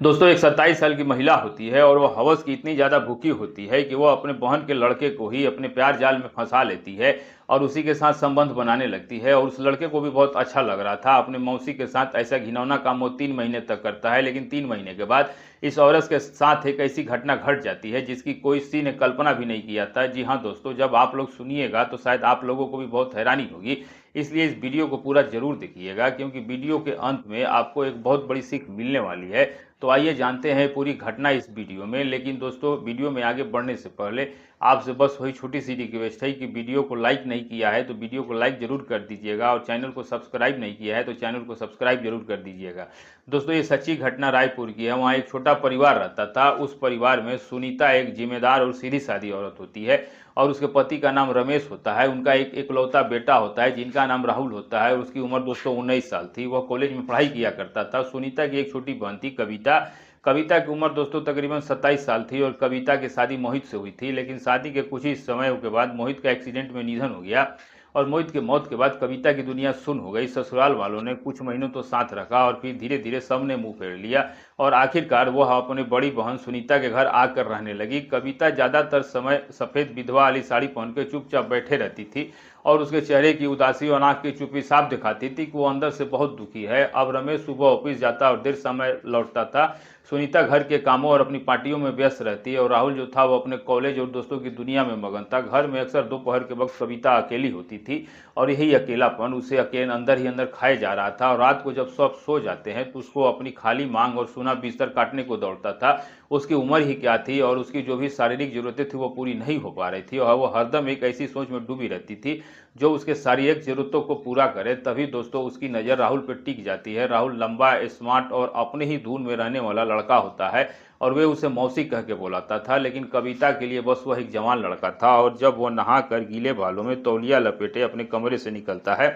दोस्तों एक 27 साल की महिला होती है और वो हवस की इतनी ज़्यादा भूखी होती है कि वो अपने बहन के लड़के को ही अपने प्यार जाल में फंसा लेती है और उसी के साथ संबंध बनाने लगती है। और उस लड़के को भी बहुत अच्छा लग रहा था। अपने मौसी के साथ ऐसा घिनौना काम वो 3 महीने तक करता है, लेकिन 3 महीने के बाद इस औरत के साथ एक ऐसी घटना घट जाती है जिसकी कोई किसी ने कल्पना भी नहीं किया था। जी हाँ दोस्तों, जब आप लोग सुनिएगा तो शायद आप लोगों को भी बहुत हैरानी होगी। इसलिए इस वीडियो को पूरा जरूर देखिएगा, क्योंकि वीडियो के अंत में आपको एक बहुत बड़ी सीख मिलने वाली है। तो आइए जानते हैं पूरी घटना इस वीडियो में। लेकिन दोस्तों, वीडियो में आगे बढ़ने से पहले आपसे बस वही छोटी सी रिक्वेस्ट है कि वीडियो को लाइक नहीं किया है तो वीडियो को लाइक जरूर कर दीजिएगा, और चैनल को सब्सक्राइब नहीं किया है तो चैनल को सब्सक्राइब जरूर कर दीजिएगा। दोस्तों ये सच्ची घटना रायपुर की है। वहाँ एक छोटा परिवार रहता था। उस परिवार में सुनीता एक जिम्मेदार और सीधी सादी औरत होती है, और उसके पति का नाम रमेश होता है। उनका एक इकलौता बेटा होता है जिनका नाम राहुल होता है, और उसकी उम्र दोस्तों 19 साल थी। वह कॉलेज में पढ़ाई किया करता था। सुनीता की एक छोटी बहन थी, कविता। कविता की उम्र दोस्तों तकरीबन 27 साल थी, और कविता की शादी मोहित से हुई थी। लेकिन शादी के कुछ ही समय के बाद मोहित का एक्सीडेंट में निधन हो गया, और मोहित की मौत के बाद कविता की दुनिया सुन हो गई। ससुराल वालों ने कुछ महीनों तो साथ रखा, और फिर धीरे धीरे सबने मुंह फेर लिया, और आखिरकार वह अपनी बड़ी बहन सुनीता के घर आकर रहने लगी। कविता ज्यादातर समय सफेद विधवा वाली साड़ी पहन के चुपचाप बैठे रहती थी, और उसके चेहरे की उदासी और आंख की चुप्पी साफ दिखाती थी कि वो अंदर से बहुत दुखी है। अब रमेश सुबह ऑफिस जाता और देर समय लौटता था। सुनीता घर के कामों और अपनी पार्टियों में व्यस्त रहती है, और राहुल जो था वो अपने कॉलेज और दोस्तों की दुनिया में मगन था। घर में अक्सर दोपहर के वक्त कविता अकेली होती थी, और यही अकेलापन उसे अकेले अंदर ही अंदर खाए जा रहा था। और रात को जब सब सो जाते हैं तो उसको अपनी खाली मांग और सूना बिस्तर काटने को दौड़ता था। उसकी उम्र ही क्या थी, और उसकी जो भी शारीरिक जरूरतें थी वो पूरी नहीं हो पा रही थी, और वो हरदम एक ऐसी सोच में डूबी रहती थी जो उसके शारीरिक जरूरतों को पूरा करे। तभी दोस्तों उसकी नज़र राहुल पर टिक जाती है। राहुल लंबा, स्मार्ट और अपने ही धुन में रहने वाला लड़का होता है, और वे उसे मौसी कह के बुलाता था। लेकिन कविता के लिए बस वह एक जवान लड़का था। और जब वह नहा कर गीले बालों में तौलिया लपेटे अपने कमरे से निकलता है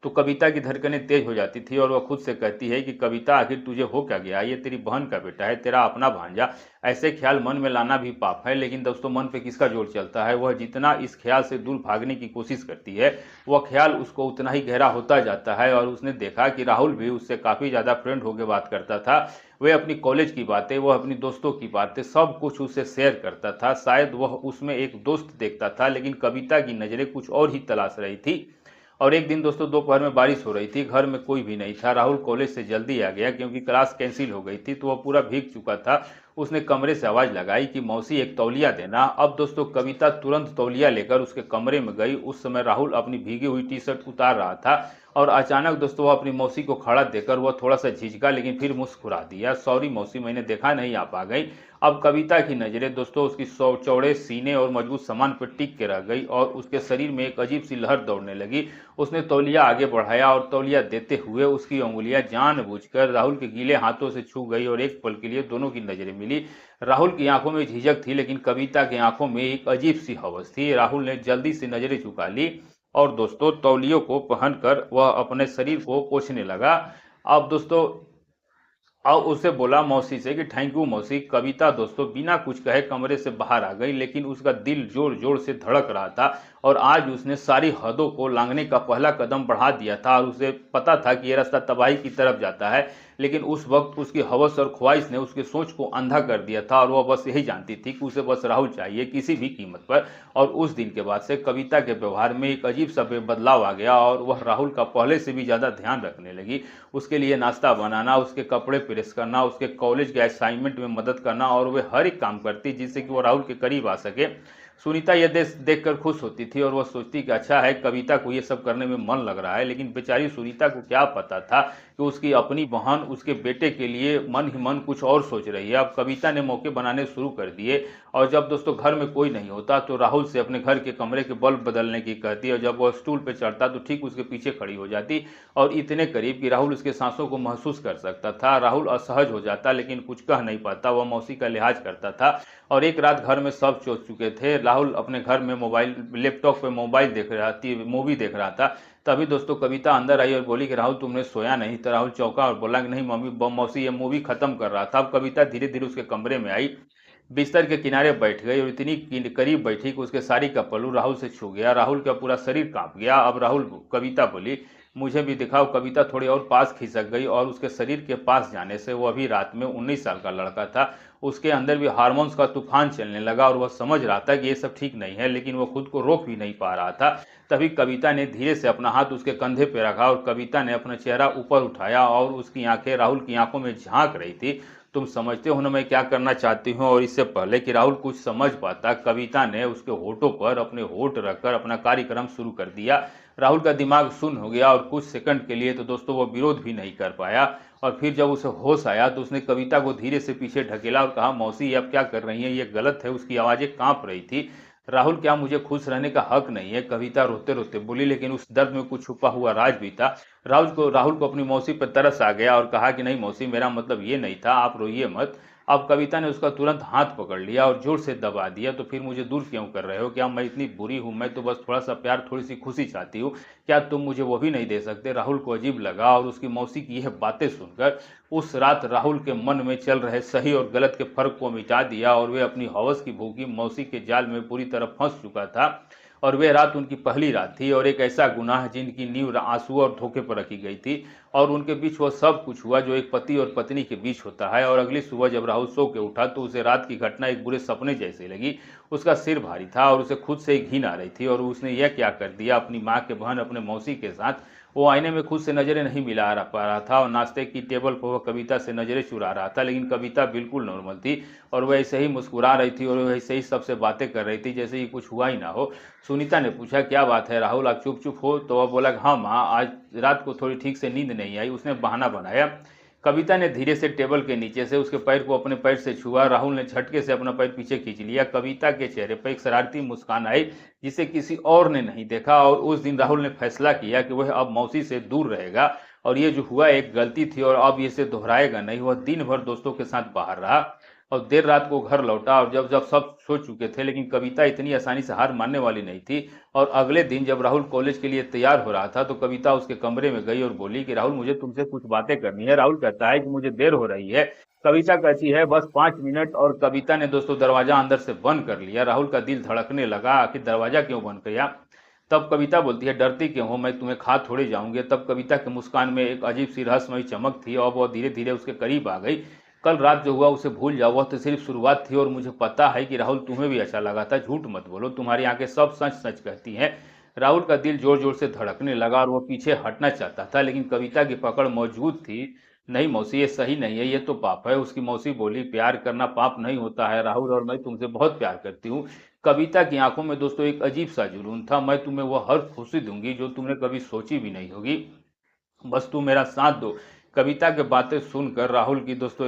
तो कविता की धड़कनें तेज हो जाती थी, और वह खुद से कहती है कि कविता, आखिर तुझे हो क्या गया? ये तेरी बहन का बेटा है, तेरा अपना भांजा। ऐसे ख्याल मन में लाना भी पाप है। लेकिन दोस्तों, मन पे किसका जोर चलता है? वह जितना इस ख्याल से दूर भागने की कोशिश करती है, वह ख्याल उसको उतना ही गहरा होता जाता है। और उसने देखा कि राहुल भी उससे काफी ज्यादा फ्रेंड होकर बात करता था। वह अपनी कॉलेज की बातें, वह अपनी दोस्तों की बातें, सब कुछ उससे शेयर करता था। शायद वह उसमें एक दोस्त देखता था, लेकिन कविता की नजरें कुछ और ही तलाश रही थी। और एक दिन दोस्तों दोपहर में बारिश हो रही थी। घर में कोई भी नहीं था। राहुल कॉलेज से जल्दी आ गया क्योंकि क्लास कैंसिल हो गई थी, तो वह पूरा भीग चुका था। उसने कमरे से आवाज लगाई कि मौसी एक तौलिया देना। अब दोस्तों कविता तुरंत तौलिया लेकर उसके कमरे में गई। उस समय राहुल अपनी भीगी हुई टी शर्ट उतार रहा था, और अचानक दोस्तों वह अपनी मौसी को खड़ा देकर वह थोड़ा सा झिझका, लेकिन फिर मुस्कुरा दिया। सॉरी मौसी, मैंने देखा नहीं, आप आ गई। अब कविता की नजरें दोस्तों उसकी चौड़े सीने और मजबूत सामान पर टिक के रह गई, और उसके शरीर में एक अजीब सी लहर दौड़ने लगी। उसने तौलिया आगे बढ़ाया, और तौलिया देते हुए उसकी उंगलियां जानबूझकर राहुल के गीले हाथों से छू गई, और एक पल के लिए दोनों की नजरें मिली। राहुल की आंखों में झिझक थी, लेकिन कविता की आंखों में एक अजीब सी हवस थी। राहुल ने जल्दी से नजरें झुका ली, और दोस्तों तौलियों को पहनकर वह अपने शरीर को पोंछने लगा। अब दोस्तों और उसे बोला मौसी से कि थैंक यू मौसी। कविता दोस्तों बिना कुछ कहे कमरे से बाहर आ गई, लेकिन उसका दिल जोर जोर से धड़क रहा था, और आज उसने सारी हदों को लांघने का पहला कदम बढ़ा दिया था। और उसे पता था कि यह रास्ता तबाही की तरफ जाता है, लेकिन उस वक्त उसकी हवस और ख्वाहिश ने उसकी सोच को अंधा कर दिया था, और वह बस यही जानती थी कि उसे बस राहुल चाहिए, किसी भी कीमत पर। और उस दिन के बाद से कविता के व्यवहार में एक अजीब सा बदलाव आ गया, और वह राहुल का पहले से भी ज्यादा ध्यान रखने लगी। उसके लिए नाश्ता बनाना, उसके कपड़े प्रेस करना, उसके कॉलेज के असाइनमेंट में मदद करना, और वे हर एक काम करती जिससे कि वो राहुल के करीब आ सके। सुनीता यह देखकर खुश होती थी, और वह सोचती कि अच्छा है कविता को ये सब करने में मन लग रहा है। लेकिन बेचारी सुनीता को क्या पता था कि उसकी अपनी बहन उसके बेटे के लिए मन ही मन कुछ और सोच रही है। अब कविता ने मौके बनाने शुरू कर दिए, और जब दोस्तों घर में कोई नहीं होता तो राहुल से अपने घर के कमरे के बल्ब बदलने की कहती, और जब वह स्टूल पर चढ़ता तो ठीक उसके पीछे खड़ी हो जाती, और इतने करीब कि राहुल उसके सांसों को महसूस कर सकता था। राहुल असहज हो जाता, लेकिन कुछ कह नहीं पाता। वह मौसी का लिहाज करता था। और एक रात घर में सब सो चुके थे। राहुल अपने घर में मोबाइल लैपटॉप पे मोबाइल देख रहा थी, मूवी देख रहा था। तभी दोस्तों कविता अंदर आई और बोली कि राहुल तुमने सोया नहीं? तो राहुल चौंका और बोला कि नहीं मम्मी, मौसी ये मूवी खत्म कर रहा था। अब कविता धीरे धीरे उसके कमरे में आई, बिस्तर के किनारे बैठ गई, और इतनी करीब बैठी कि उसके साड़ी का पल्लू राहुल से छू गया। राहुल का पूरा शरीर कांप गया। अब राहुल कविता बोली मुझे भी दिखाओ। कविता थोड़ी और पास खिसक गई और उसके शरीर के पास जाने से, वो अभी रात में 19 साल का लड़का था, उसके अंदर भी हार्मोन्स का तूफान चलने लगा और वह समझ रहा था कि ये सब ठीक नहीं है, लेकिन वो खुद को रोक भी नहीं पा रहा था। तभी कविता ने धीरे से अपना हाथ उसके कंधे पे रखा और कविता ने अपना चेहरा ऊपर उठाया और उसकी आंखें राहुल की आंखों में झांक रही थी। तुम समझते हो ना मैं क्या करना चाहती हूँ? और इससे पहले कि राहुल कुछ समझ पाता, कविता ने उसके होठों पर अपने होठ रखकर अपना कार्यक्रम शुरू कर दिया। राहुल का दिमाग शून्य हो गया और कुछ सेकंड के लिए तो दोस्तों वो विरोध भी नहीं कर पाया। और फिर जब उसे होश आया तो उसने कविता को धीरे से पीछे ढकेला और कहा, मौसी ये आप क्या कर रही हैं? ये गलत है। उसकी आवाज़ें कांप रही थी। राहुल, क्या मुझे खुश रहने का हक नहीं है? कविता रोते रोते बोली, लेकिन उस दर्द में कुछ छुपा हुआ राज भी था। राहुल को अपनी मौसी पर तरस आ गया और कहा कि नहीं मौसी, मेरा मतलब ये नहीं था, आप रोइए मत। अब कविता ने उसका तुरंत हाथ पकड़ लिया और जोर से दबा दिया। तो फिर मुझे दूर क्यों कर रहे हो? क्या मैं इतनी बुरी हूं? मैं तो बस थोड़ा सा प्यार, थोड़ी सी खुशी चाहती हूँ। क्या तुम मुझे वो भी नहीं दे सकते? राहुल को अजीब लगा और उसकी मौसी की यह बातें सुनकर उस रात राहुल के मन में चल रहे सही और गलत के फर्क को मिटा दिया और वे अपनी हवस की भूखी मौसी के जाल में पूरी तरह फंस चुका था। और वे रात उनकी पहली रात थी और एक ऐसा गुनाह जिनकी नींव आंसू और धोखे पर रखी गई थी। और उनके बीच वह सब कुछ हुआ जो एक पति और पत्नी के बीच होता है। और अगली सुबह जब राहुल सो के उठा तो उसे रात की घटना एक बुरे सपने जैसी लगी। उसका सिर भारी था और उसे खुद से ही घिन आ रही थी और उसने यह क्या कर दिया अपनी माँ के बहन अपने मौसी के साथ। वो आईने में खुद से नजरें नहीं मिला पा रहा था और नाश्ते की टेबल पर वह कविता से नजरें चुरा रहा था, लेकिन कविता बिल्कुल नॉर्मल थी और वह ऐसे ही मुस्कुरा रही थी और वह ऐसे ही सबसे बातें कर रही थी जैसे कि कुछ हुआ ही ना हो। सुनीता ने पूछा, क्या बात है राहुल, आप चुप चुप हो? तो वह बोला, हाँ माँ, आज रात को थोड़ी ठीक से नींद नहीं आई। उसने बहाना बनाया। कविता ने धीरे से टेबल के नीचे से उसके पैर को अपने पैर से छुआ। राहुल ने झटके से अपना पैर पीछे खींच लिया। कविता के चेहरे पर एक शरारती मुस्कान आई जिसे किसी और ने नहीं देखा। और उस दिन राहुल ने फैसला किया कि वह अब मौसी से दूर रहेगा और ये जो हुआ एक गलती थी और अब इसे दोहराएगा नहीं। वह दिन भर दोस्तों के साथ बाहर रहा और देर रात को घर लौटा और जब जब सब सो चुके थे, लेकिन कविता इतनी आसानी से हार मानने वाली नहीं थी। और अगले दिन जब राहुल कॉलेज के लिए तैयार हो रहा था तो कविता उसके कमरे में गई और बोली कि राहुल, मुझे तुमसे कुछ बातें करनी है। राहुल कहता है कि मुझे देर हो रही है। कविता कहती है बस 5 मिनट। और कविता ने दोस्तों दरवाजा अंदर से बंद कर लिया। राहुल का दिल धड़कने लगा, आखिर दरवाजा क्यों बंद किया? तब कविता बोलती है, डरती क्यों हो? मैं तुम्हें खा थोड़े जाऊंगी। तब कविता के मुस्कान में एक अजीब सी रहस्यमयी चमक थी और वह धीरे धीरे उसके करीब आ गई। कल रात जो हुआ उसे भूल जाओ, वह तो सिर्फ शुरुआत थी और मुझे पता है कि राहुल तुम्हें भी अच्छा लगा था। झूठ मत बोलो, तुम्हारी आंखें सब सच सच कहती हैं। राहुल का दिल जोर जोर से धड़कने लगा और वो पीछे हटना चाहता था, लेकिन कविता की पकड़ मौजूद थी। नहीं मौसी, ये सही नहीं है, ये तो पाप है। उसकी मौसी बोली, प्यार करना पाप नहीं होता है राहुल, और मैं तुमसे बहुत प्यार करती हूँ। कविता की आंखों में दोस्तों एक अजीब सा जुनून था। मैं तुम्हें वो हर खुशी दूंगी जो तुमने कभी सोची भी नहीं होगी, बस तू मेरा साथ दो। कविता के बातें सुनकर राहुल की दोस्तों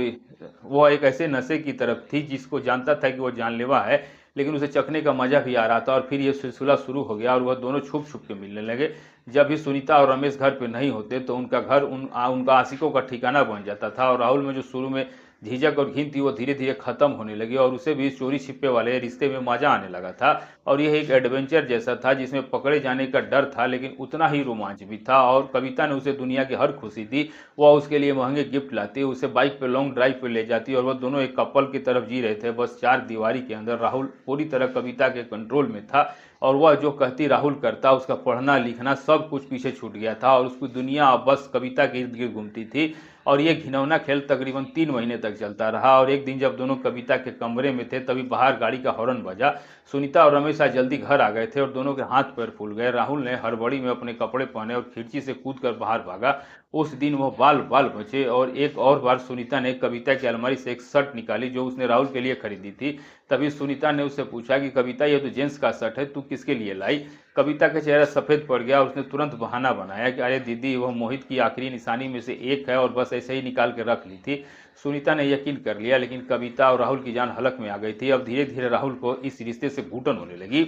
वो एक ऐसे नशे की तरफ थी जिसको जानता था कि वो जानलेवा है, लेकिन उसे चखने का मजा भी आ रहा था। और फिर ये सिलसिला शुरू हो गया और वह दोनों छुप छुप के मिलने लगे। जब भी सुनीता और रमेश घर पे नहीं होते तो उनका घर उनका आशिकों का ठिकाना बन जाता था। और राहुल में जो शुरू में झिझक और घिन थी वो धीरे धीरे खत्म होने लगी और उसे भी चोरी छिपे वाले रिश्ते में मजा आने लगा था। और यह एक एडवेंचर जैसा था जिसमें पकड़े जाने का डर था, लेकिन उतना ही रोमांच भी था। और कविता ने उसे दुनिया की हर खुशी दी। वह उसके लिए महंगे गिफ्ट लाती, उसे बाइक पे लॉन्ग ड्राइव पे ले जाती और वह दोनों एक कपल की तरफ जी रहे थे, बस 4 दीवारी के अंदर। राहुल पूरी तरह कविता के कंट्रोल में था और वह जो कहती राहुल करता। उसका पढ़ना लिखना सब कुछ पीछे छूट गया था और उसकी दुनिया अब बस कविता के इर्द गिर्द घूमती थी। और ये घिनौना खेल तकरीबन 3 महीने तक चलता रहा। और एक दिन जब दोनों कविता के कमरे में थे तभी बाहर गाड़ी का हॉर्न बजा। सुनीता और रमेश आज जल्दी घर आ गए थे और दोनों के हाथ पैर फूल गए। राहुल ने हड़बड़ी में अपने कपड़े पहने और खिड़की से कूदकर बाहर भागा। उस दिन वह बाल बाल बचे। और एक और बार सुनीता ने कविता की अलमारी से एक शर्ट निकाली जो उसने राहुल के लिए खरीदी थी। तभी सुनीता ने उससे पूछा कि कविता, ये तो जेंट्स का शर्ट है, तू किसके लिए लाई? कविता का चेहरा सफेद पड़ गया और उसने तुरंत बहाना बनाया कि अरे दीदी, वह मोहित की आखिरी निशानी में से एक है और बस ऐसे ही निकाल के रख ली थी। सुनीता ने यकीन कर लिया, लेकिन कविता और राहुल की जान हलक में आ गई थी। अब धीरे धीरे राहुल को इस रिश्ते से घुटन होने लगी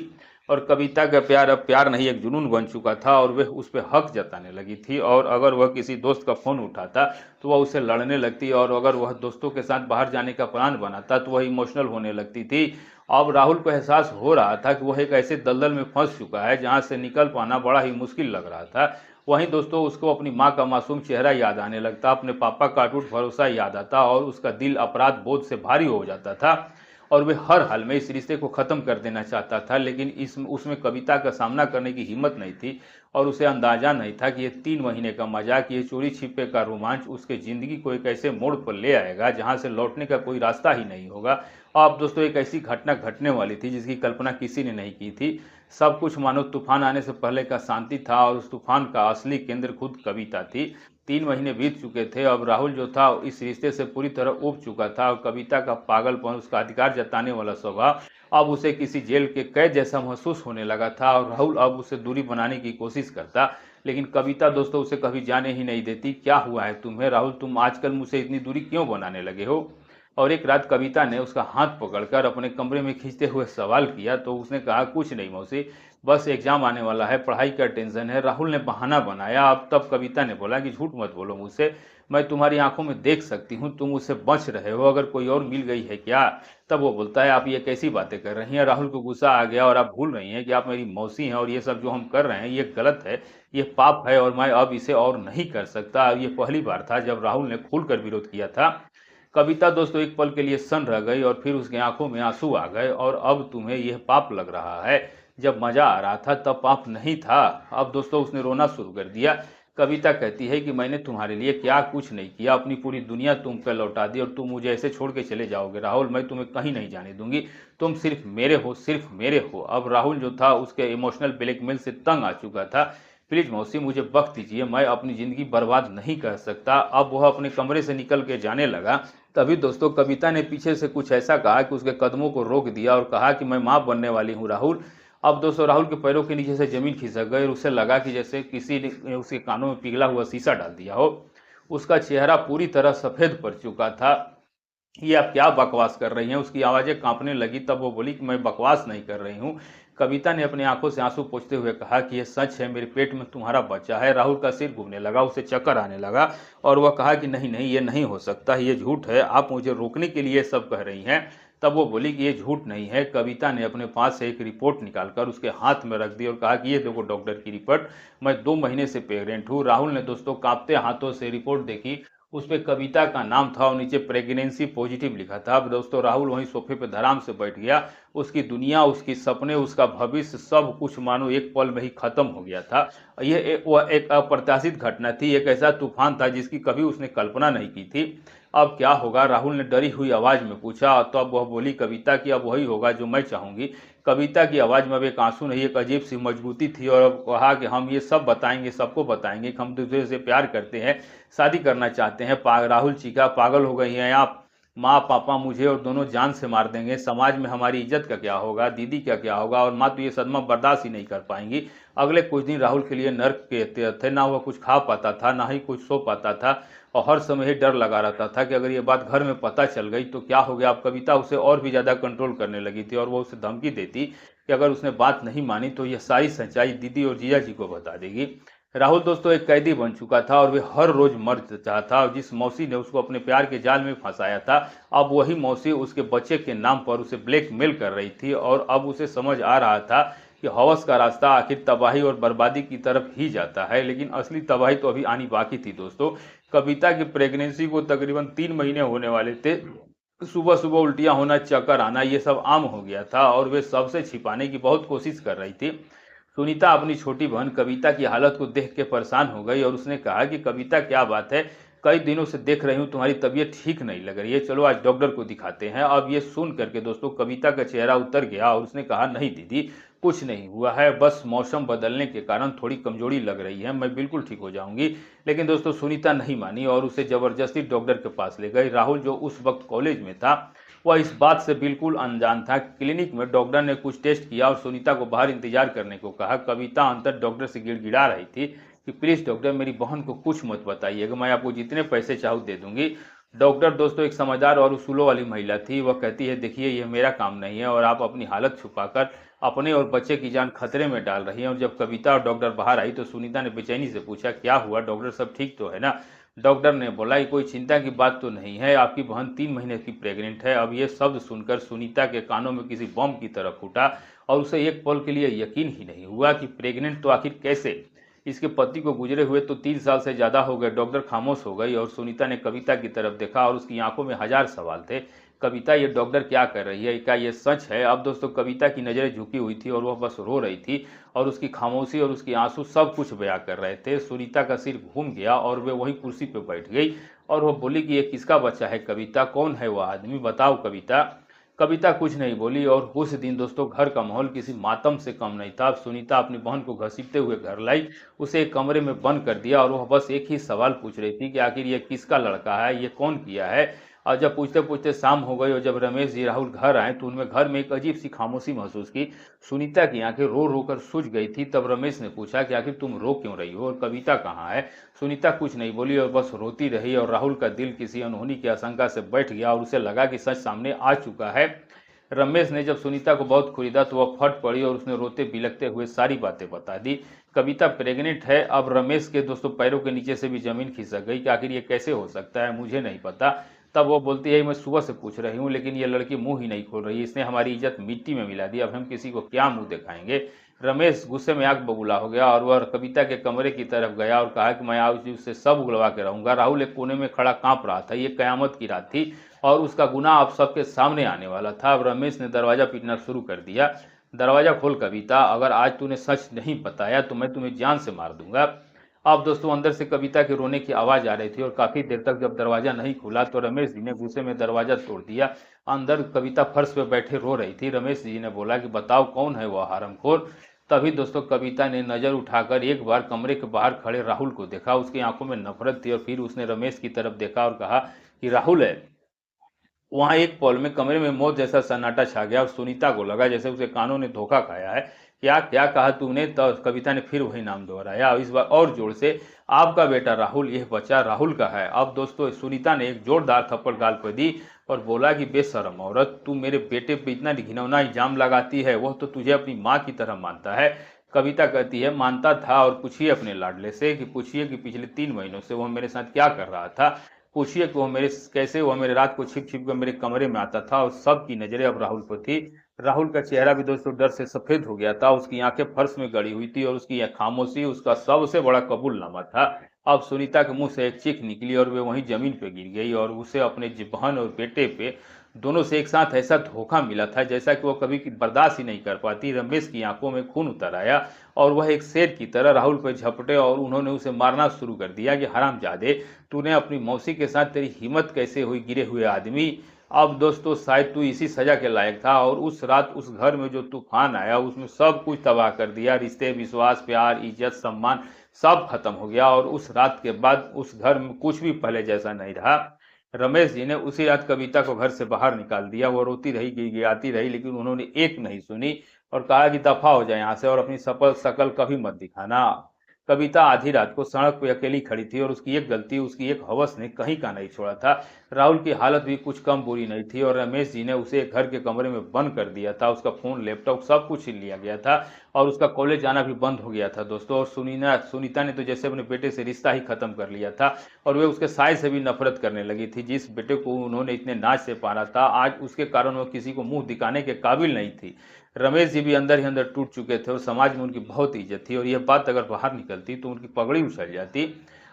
और कविता का प्यार अब प्यार नहीं एक जुनून बन चुका था और वह उस पर हक जताने लगी थी। और अगर वह किसी दोस्त का फोन उठाता तो वह उससे लड़ने लगती और अगर वह दोस्तों के साथ बाहर जाने का प्लान बनाता तो वह इमोशनल होने लगती थी। अब राहुल को एहसास हो रहा था कि वह एक ऐसे दलदल में फंस चुका है जहां से निकल पाना बड़ा ही मुश्किल लग रहा था। वहीं दोस्तों उसको अपनी माँ का मासूम चेहरा याद आने लगता, अपने पापा का अटूट भरोसा याद आता और उसका दिल अपराध बोध से भारी हो जाता था। और वे हर हाल में इस रिश्ते को ख़त्म कर देना चाहता था, लेकिन इस उसमें कविता का सामना करने की हिम्मत नहीं थी और उसे अंदाजा नहीं था कि ये 3 महीने का मजाक, ये चोरी छिपे का रोमांच उसके ज़िंदगी को एक ऐसे मोड़ पर ले आएगा जहां से लौटने का कोई रास्ता ही नहीं होगा। और अब दोस्तों एक ऐसी घटना घटने वाली थी जिसकी कल्पना किसी ने नहीं की थी। सब कुछ मानो तूफान आने से पहले का शांति था और उस तूफान का असली केंद्र खुद कविता थी। 3 महीने बीत चुके थे। अब राहुल जो था इस रिश्ते से पूरी तरह ऊब चुका था और कविता का पागलपन, उसका अधिकार जताने वाला स्वभाव अब उसे किसी जेल के कैद जैसा महसूस होने लगा था और राहुल अब उसे दूरी बनाने की कोशिश करता। लेकिन कविता दोस्तों उसे कभी जाने ही नहीं देती। क्या हुआ है तुम्हें राहुल, तुम आजकल मुझसे इतनी दूरी क्यों बनाने लगे हो? और एक रात कविता ने उसका हाथ पकड़कर अपने कमरे में खींचते हुए सवाल किया तो उसने कहा, कुछ नहीं मौसी, बस एग्जाम आने वाला है, पढ़ाई का टेंशन है। राहुल ने बहाना बनाया। अब तब कविता ने बोला कि झूठ मत बोलो मुझसे, मैं तुम्हारी आंखों में देख सकती हूँ तुम मुझसे बच रहे हो, अगर कोई और मिल गई है क्या? तब वो बोलता है, आप ये कैसी बातें कर रही हैं? राहुल को गुस्सा आ गया, और आप भूल रही हैं कि आप मेरी मौसी हैं और ये सब जो हम कर रहे हैं ये गलत है, ये पाप है और मैं अब इसे और नहीं कर सकता। ये पहली बार था जब राहुल ने खुलकर विरोध किया था। कविता दोस्तों एक पल के लिए सन्न रह गई और फिर उसकी आंखों में आंसू आ गए। और अब तुम्हें यह पाप लग रहा है, जब मजा आ रहा था तब पाप नहीं था। अब दोस्तों उसने रोना शुरू कर दिया। कविता कहती है कि मैंने तुम्हारे लिए क्या कुछ नहीं किया, अपनी पूरी दुनिया तुम पर लौटा दी और तुम मुझे ऐसे छोड़ के चले जाओगे। राहुल मैं तुम्हें कहीं नहीं जाने दूंगी, तुम सिर्फ मेरे हो, सिर्फ मेरे हो। अब राहुल जो था उसके इमोशनल ब्लैकमेल से तंग आ चुका था। प्लीज मौसी मुझे वक्त दीजिए, मैं अपनी जिंदगी बर्बाद नहीं कर सकता। अब वह अपने कमरे से निकल के जाने लगा। तभी दोस्तों कविता ने पीछे से कुछ ऐसा कहा कि उसके कदमों को रोक दिया और कहा कि मैं मां बनने वाली हूं राहुल। अब दोस्तों राहुल के पैरों के नीचे से जमीन खिसक गई और उसे लगा कि जैसे किसी ने उसके कानों में पिघला हुआ शीशा डाल दिया हो। उसका चेहरा पूरी तरह सफेद पड़ चुका था। ये आप क्या बकवास कर रही हैं? उसकी आवाज़ें कांपने लगी। तब वो बोली कि मैं बकवास नहीं कर रही हूँ। कविता ने अपनी आंखों से आंसू पोंछते हुए कहा कि यह सच है, मेरे पेट में तुम्हारा बच्चा है। राहुल का सिर घूमने लगा, उसे चक्कर आने लगा और वह कहा कि नहीं नहीं, ये नहीं हो सकता, ये झूठ है, आप मुझे रोकने के लिए सब कह रही हैं। तब वो बोली कि ये झूठ नहीं है। कविता ने अपने पास से एक रिपोर्ट निकालकर उसके हाथ में रख दी और कहा कि ये देखो डॉक्टर की रिपोर्ट, मैं 2 महीने से प्रेग्नेंट हूँ। राहुल ने दोस्तों कांपते हाथों से रिपोर्ट देखी। उस पे कविता का नाम था और नीचे प्रेगनेंसी पॉजिटिव लिखा था। अब दोस्तों राहुल वहीं सोफे पे धराम से बैठ गया। उसकी दुनिया, उसके सपने, उसका भविष्य सब कुछ मानो एक पल में ही खत्म हो गया था। वह एक अप्रत्याशित घटना थी, एक ऐसा तूफान था जिसकी कभी उसने कल्पना नहीं की थी। अब क्या होगा? राहुल ने डरी हुई आवाज में पूछा। तो अब वह बोली कविता कि अब वही होगा जो मैं चाहूंगी। कविता की आवाज में अब एक आंसू नहीं, एक अजीब सी मजबूती थी और अब कहा कि हम ये सब बताएंगे, सबको बताएंगे कि हम दूसरे से प्यार करते हैं, शादी करना चाहते हैं। राहुल चीखा, पागल हो गई हैं आप? माँ पापा मुझे और दोनों जान से मार देंगे, समाज में हमारी इज्जत का क्या होगा, दीदी का क्या होगा, और माँ तो ये सदमा बर्दाश्त ही नहीं कर पाएंगी। अगले कुछ दिन राहुल के लिए नर्क के थे। ना वह कुछ खा पाता था, ना ही कुछ सो पाता था और हर समय ही डर लगा रहता था कि अगर ये बात घर में पता चल गई तो क्या हो गया। अब कविता उसे और भी ज्यादा कंट्रोल करने लगी थी और वो उसे धमकी देती कि अगर उसने बात नहीं मानी तो यह सारी सच्चाई दीदी और जीजा जी को बता देगी। राहुल दोस्तों एक कैदी बन चुका था और वे हर रोज मर जाता था। और जिस मौसी ने उसको अपने प्यार के जाल में फंसाया था, अब वही मौसी उसके बच्चे के नाम पर उसे ब्लैकमेल कर रही थी। और अब उसे समझ आ रहा था कि हवस का रास्ता आखिर तबाही और बर्बादी की तरफ ही जाता है, लेकिन असली तबाही तो अभी आनी बाकी थी दोस्तों। कविता की प्रेगनेंसी को तकरीबन 3 महीने होने वाले थे। सुबह सुबह उल्टियां होना, चक्कर आना, ये सब आम हो गया था और वे सबसे छिपाने की बहुत कोशिश कर रही थी। सुनीता अपनी छोटी बहन कविता की हालत को देख के परेशान हो गई और उसने कहा कि कविता क्या बात है, कई दिनों से देख रही हूँ तुम्हारी तबीयत ठीक नहीं लग रही है, चलो आज डॉक्टर को दिखाते हैं। अब ये सुन करके दोस्तों कविता का चेहरा उतर गया और उसने कहा, नहीं दीदी, कुछ नहीं हुआ है, बस मौसम बदलने के कारण थोड़ी कमजोरी लग रही है, मैं बिल्कुल ठीक हो जाऊंगी। लेकिन दोस्तों सुनीता नहीं मानी और उसे जबरदस्ती डॉक्टर के पास ले गई। राहुल जो उस वक्त कॉलेज में था वह इस बात से बिल्कुल अनजान था। क्लिनिक में डॉक्टर ने कुछ टेस्ट किया और सुनीता को बाहर इंतजार करने को कहा। कविता अंतर डॉक्टर से गिड़गिड़ा रही थी कि प्लीज डॉक्टर मेरी बहन को कुछ मत बताइएगा, मैं आपको जितने पैसे चाहूँ दे दूंगी। डॉक्टर दोस्तों एक समझदार और उसूलों वाली महिला थी। वह कहती है, देखिए यह मेरा काम नहीं है और आप अपनी हालत छुपाकर अपने और बच्चे की जान खतरे में डाल रही हैं। और जब कविता और डॉक्टर बाहर आई तो सुनीता ने बेचैनी से पूछा, क्या हुआ डॉक्टर, सब ठीक तो है ना? डॉक्टर ने बोला कि कोई चिंता की बात तो नहीं है, आपकी बहन 3 महीने की प्रेग्नेंट है। अब ये शब्द सुनकर सुनीता के कानों में किसी बम की तरह फूटा और उसे एक पल के लिए यकीन ही नहीं हुआ कि प्रेग्नेंट तो आखिर कैसे। इसके पति को गुजरे हुए तो 3 साल से ज्यादा हो गए। डॉक्टर खामोश हो गई और सुनीता ने कविता की तरफ देखा और उसकी आंखों में हजार सवाल थे। कविता ये डॉक्टर क्या कर रही है, क्या ये सच है। अब दोस्तों कविता की नज़रें झुकी हुई थी और वह बस रो रही थी और उसकी खामोशी और उसके आंसू सब कुछ बयां कर रहे थे। सुनीता का सिर घूम गया और वे वहीं कुर्सी पर बैठ गई और वह बोली कि ये किसका बच्चा है कविता, कौन है वह आदमी, बताओ कविता। कविता कुछ नहीं बोली और उस दिन दोस्तों घर का माहौल किसी मातम से कम नहीं था। सुनीता अपनी बहन को घसीटते हुए घर लाई, उसे एक कमरे में बंद कर दिया और वह बस एक ही सवाल पूछ रही थी कि आखिर ये किसका लड़का है, ये कौन किया है। और जब पूछते पूछते शाम हो गई और जब रमेश जी राहुल घर आए तो उनमें घर में एक अजीब सी खामोशी महसूस की। सुनीता की आंखें रो रो कर सूज गई थी। तब रमेश ने पूछा कि आखिर तुम रो क्यों रही हो और कविता कहाँ है। सुनीता कुछ नहीं बोली और बस रोती रही और राहुल का दिल किसी अनहोनी की आशंका से बैठ गया और उसे लगा कि सच सामने आ चुका है। रमेश ने जब सुनीता को बहुत खुरीदा तो वह फट पड़ी और उसने रोते बिलखते हुए सारी बातें बता दी। कविता प्रेग्नेंट है। अब रमेश के दोस्तों पैरों के नीचे से भी जमीन खिसक गई कि आखिर ये कैसे हो सकता है, मुझे नहीं पता। तब वो बोलती है मैं सुबह से पूछ रही हूँ लेकिन ये लड़की मुंह ही नहीं खोल रही, इसने हमारी इज्जत मिट्टी में मिला दी, अब हम किसी को क्या मुंह दिखाएंगे। रमेश गुस्से में आग बबूला हो गया और वह कविता के कमरे की तरफ गया और कहा कि मैं आज उससे सब उगलवा के रहूंगा। राहुल एक कोने में खड़ा कांप रहा था। ये कयामत की रात थी और उसका गुनाह अब सबके सामने आने वाला था। अब रमेश ने दरवाजा पीटना शुरू कर दिया। दरवाजा खोल कविता, अगर आज तूने सच नहीं बताया तो मैं तुम्हें जान से मार दूंगा। अब दोस्तों अंदर से कविता के रोने की आवाज आ रही थी और काफी देर तक जब दरवाजा नहीं खुला तो रमेश जी ने गुस्से में दरवाजा तोड़ दिया। अंदर कविता फर्श पे बैठे रो रही थी। रमेश जी ने बोला कि बताओ कौन है वह हरामखोर। तभी दोस्तों कविता ने नजर उठाकर एक बार कमरे के बाहर खड़े राहुल को देखा। उसकी आंखों में नफरत थी और फिर उसने रमेश की तरफ देखा और कहा कि राहुल है। वहां एक पल में कमरे में मौत जैसा सन्नाटा छा गया और सुनीता को लगा जैसे उसे कानों ने धोखा खाया है। क्या क्या कहा तूने, तो कविता ने फिर वही नाम दोहराया, इस बार और जोर से, आपका बेटा राहुल, यह बच्चा राहुल का है। अब दोस्तों सुनीता ने एक जोरदार थप्पड़ गाल पर दी और बोला कि बेशरम औरत, तू मेरे बेटे पे इतना घिनौना इल्जाम लगाती है, वह तो तुझे अपनी माँ की तरह मानता है। कविता कहती है मानता था, और पूछिए अपने लाडले से कि पूछिए कि पिछले 3 महीनों से वह मेरे साथ क्या कर रहा था। पूछिए कि वह मेरे रात को छिप छिप कर मेरे कमरे में आता था और सबकी नजरें अब राहुल पर थी। राहुल का चेहरा भी दोस्तों डर से सफेद हो गया था। उसकी आंखें फर्श में गड़ी हुई थी और उसकी यह खामोशी उसका सबसे बड़ा कबूलनामा था। अब सुनीता के मुंह से एक चीख निकली और वे वहीं जमीन पे गिर गई और उसे अपने बहन और बेटे पे दोनों से एक साथ ऐसा धोखा मिला था जैसा कि वह कभी बर्दाश्त ही नहीं कर पाती। रमेश की आंखों में खून उतर आया और वह एक शेर की तरह राहुल पर झपटे और उन्होंने उसे मारना शुरू कर दिया कि हरामजादे, तूने अपनी मौसी के साथ, तेरी हिम्मत कैसे हुई गिरे हुए आदमी। अब दोस्तों शायद तू इसी सजा के लायक था और उस रात उस घर में जो तूफान आया उसमें सब कुछ तबाह कर दिया। रिश्ते, विश्वास, प्यार, इज्जत, सम्मान सब खत्म हो गया और उस रात के बाद उस घर में कुछ भी पहले जैसा नहीं रहा। रमेश जी ने उसी रात कविता को घर से बाहर निकाल दिया। वो रोती रही, गिड़गिड़ाती रही, लेकिन उन्होंने एक नहीं सुनी और कहा कि दफा हो जाए यहाँ से और अपनी सफल शकल कभी मत दिखाना। कविता आधी रात को सड़क पर अकेली खड़ी थी और उसकी एक गलती, उसकी एक हवस ने कहीं का नहीं छोड़ा था। राहुल की हालत भी कुछ कम बुरी नहीं थी और रमेश जी ने उसे घर के कमरे में बंद कर दिया था। उसका फोन, लैपटॉप सब कुछ छीन लिया गया था और उसका कॉलेज आना भी बंद हो गया था दोस्तों। और सुनीता ने तो जैसे अपने बेटे से रिश्ता ही खत्म कर लिया था और वे उसके साय से भी नफरत करने लगी थी। जिस बेटे को उन्होंने इतने नाच से पाला था, आज उसके कारण वो किसी को मुंह दिखाने के काबिल नहीं थी। रमेश जी भी अंदर ही अंदर टूट चुके थे और समाज में उनकी बहुत इज्जत थी और यह बात अगर बाहर निकलती तो उनकी पगड़ी उछल जाती।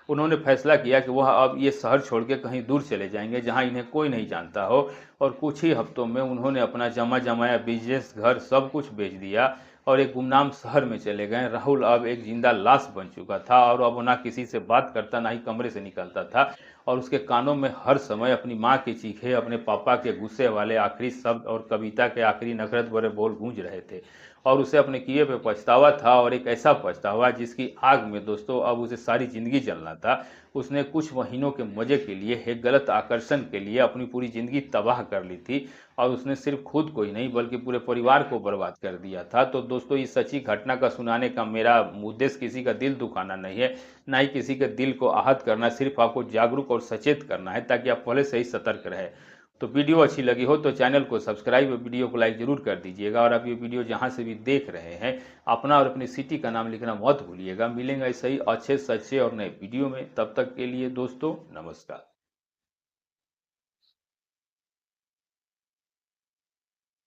उन्होंने फैसला किया कि वह अब ये शहर छोड़ के कहीं दूर चले जाएंगे जहां इन्हें कोई नहीं जानता हो। और कुछ ही हफ्तों में उन्होंने अपना जमा जमाया बिजनेस, घर सब कुछ बेच दिया और एक गुमनाम शहर में चले गए। राहुल अब एक जिंदा लाश बन चुका था और अब ना किसी से बात करता, ना ही कमरे से निकलता था और उसके कानों में हर समय अपनी माँ की चीखें, अपने पापा के गुस्से वाले आखिरी शब्द और कविता के आखिरी नफरत भरे बोल गूंज रहे थे और उसे अपने किए पे पछतावा था और एक ऐसा पछतावा जिसकी आग में दोस्तों अब उसे सारी जिंदगी जलना था। उसने कुछ महीनों के मजे के लिए, एक गलत आकर्षण के लिए अपनी पूरी जिंदगी तबाह कर ली थी और उसने सिर्फ खुद को ही नहीं बल्कि पूरे परिवार को बर्बाद कर दिया था। तो दोस्तों इस सच्ची घटना का सुनाने का मेरा उद्देश्य किसी का दिल दुखाना नहीं है, ना ही किसी के दिल को आहत करना, सिर्फ आपको जागरूक और सचेत करना है ताकि आप पहले से ही सतर्क रहे। तो वीडियो अच्छी लगी हो तो चैनल को सब्सक्राइब और वीडियो को लाइक जरूर कर दीजिएगा और आप ये वीडियो जहां से भी देख रहे हैं अपना और अपनी सिटी का नाम लिखना मत भूलिएगा। मिलेंगे ऐसे ही अच्छे सच्चे और नए वीडियो में, तब तक के लिए दोस्तों नमस्कार।